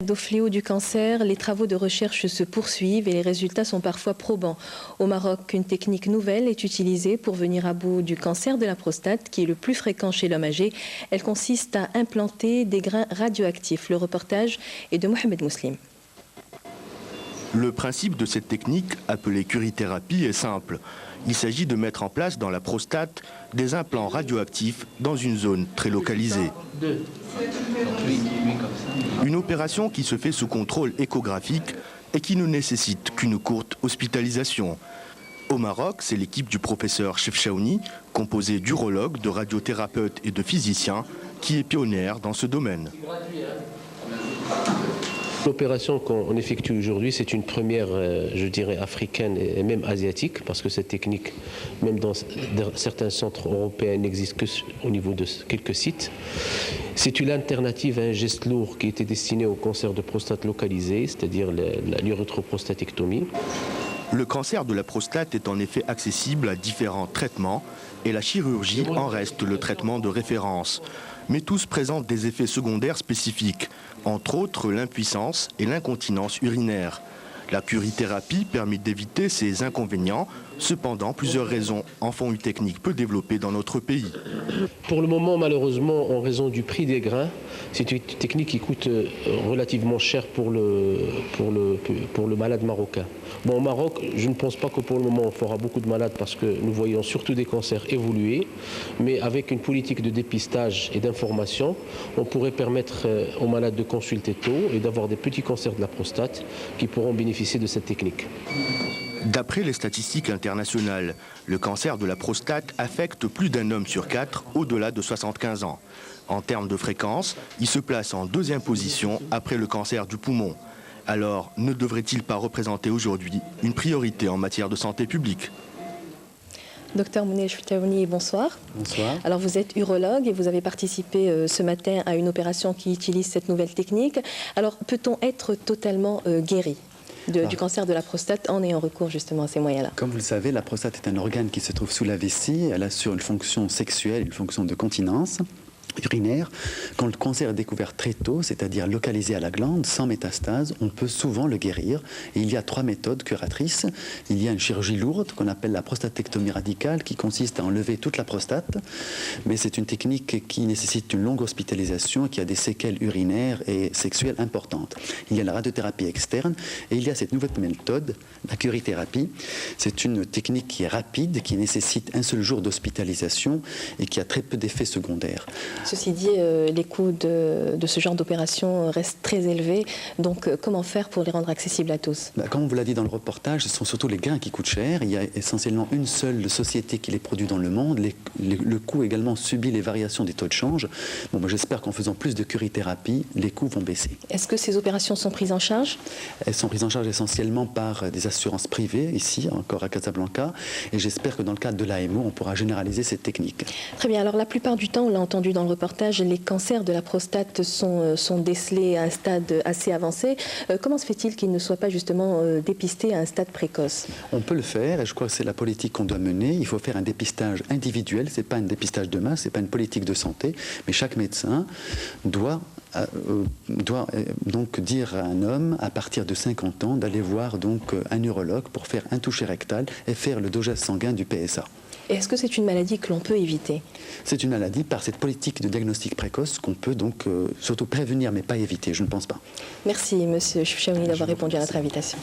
Au fléau du cancer, les travaux de recherche se poursuivent et les résultats sont parfois probants. Au Maroc, une technique nouvelle est utilisée pour venir à bout du cancer de la prostate, qui est le plus fréquent chez l'homme âgé. Elle consiste à implanter des grains radioactifs. Le reportage est de Mohamed Mouslim. Le principe de cette technique, appelée curithérapie, est simple. Il s'agit de mettre en place dans la prostate des implants radioactifs dans une zone très localisée. Une opération qui se fait sous contrôle échographique et qui ne nécessite qu'une courte hospitalisation. Au Maroc, c'est l'équipe du professeur Chefchaouni, composée d'urologues, de radiothérapeutes et de physiciens, qui est pionnière dans ce domaine. L'opération qu'on effectue aujourd'hui, c'est une première, je dirais, africaine et même asiatique, parce que cette technique, même dans certains centres européens, n'existe qu'au niveau de quelques sites. C'est une alternative à un geste lourd qui était destiné au cancer de prostate localisé, c'est-à-dire l'urétroprostatectomie. Le cancer de la prostate est en effet accessible à différents traitements et la chirurgie en reste le traitement de référence. Mais tous présentent des effets secondaires spécifiques, entre autres l'impuissance et l'incontinence urinaire. La curithérapie permet d'éviter ces inconvénients. Cependant, plusieurs raisons en font une technique peu développée dans notre pays. Pour le moment, malheureusement, en raison du prix des grains, c'est une technique qui coûte relativement cher pour le malade marocain. Bon, au Maroc, je ne pense pas que pour le moment on fera beaucoup de malades parce que nous voyons surtout des cancers évoluer, mais avec une politique de dépistage et d'information, on pourrait permettre aux malades de consulter tôt et d'avoir des petits cancers de la prostate qui pourront bénéficier de cette technique. D'après les statistiques internationales, le cancer de la prostate affecte plus d'un homme sur 4 au-delà de 75 ans. En termes de fréquence, il se place en deuxième position après le cancer du poumon. Alors, ne devrait-il pas représenter aujourd'hui une priorité en matière de santé publique ? Docteur Mounir Chefchaouni, bonsoir. Bonsoir. Alors vous êtes urologue et vous avez participé ce matin à une opération qui utilise cette nouvelle technique. Alors peut-on être totalement guéri du cancer de la prostate en ayant recours justement à ces moyens-là? Comme vous le savez, la prostate est un organe qui se trouve sous la vessie. Elle assure une fonction sexuelle, une fonction de continence urinaire. Quand le cancer est découvert très tôt, c'est-à-dire localisé à la glande, sans métastase, on peut souvent le guérir. Et il y a 3 méthodes curatrices. Il y a une chirurgie lourde qu'on appelle la prostatectomie radicale qui consiste à enlever toute la prostate. Mais c'est une technique qui nécessite une longue hospitalisation et qui a des séquelles urinaires et sexuelles importantes. Il y a la radiothérapie externe et il y a cette nouvelle méthode, la curithérapie. C'est une technique qui est rapide, qui nécessite un seul jour d'hospitalisation et qui a très peu d'effets secondaires. Ceci dit, les coûts de ce genre d'opération restent très élevés. Donc, comment faire pour les rendre accessibles à tous? Comme on vous l'a dit dans le reportage, ce sont surtout les grains qui coûtent cher. Il y a essentiellement une seule société qui les produit dans le monde. Le coût également subit les variations des taux de change. Bon, j'espère qu'en faisant plus de curithérapie, les coûts vont baisser. Est-ce que ces opérations sont prises en charge? Elles sont prises en charge essentiellement par des assurances privées, ici, encore à Casablanca. Et j'espère que dans le cadre de l'AMO, on pourra généraliser cette technique. Très bien. Alors, la plupart du temps, on l'a entendu dans le reportage, les cancers de la prostate sont décelés à un stade assez avancé. Comment se fait-il qu'ils ne soient pas justement dépistés à un stade précoce? On peut le faire et je crois que c'est la politique qu'on doit mener. Il faut faire un dépistage individuel, ce n'est pas un dépistage de masse, ce n'est pas une politique de santé, mais chaque médecin doit donc dire à un homme à partir de 50 ans d'aller voir donc un urologue pour faire un toucher rectal et faire le dosage sanguin du PSA. Est-ce que c'est une maladie que l'on peut éviter? C'est une maladie par cette politique de diagnostic précoce qu'on peut donc surtout prévenir mais pas éviter, je ne pense pas. Merci Monsieur Chefchaouni d'avoir répondu à notre invitation.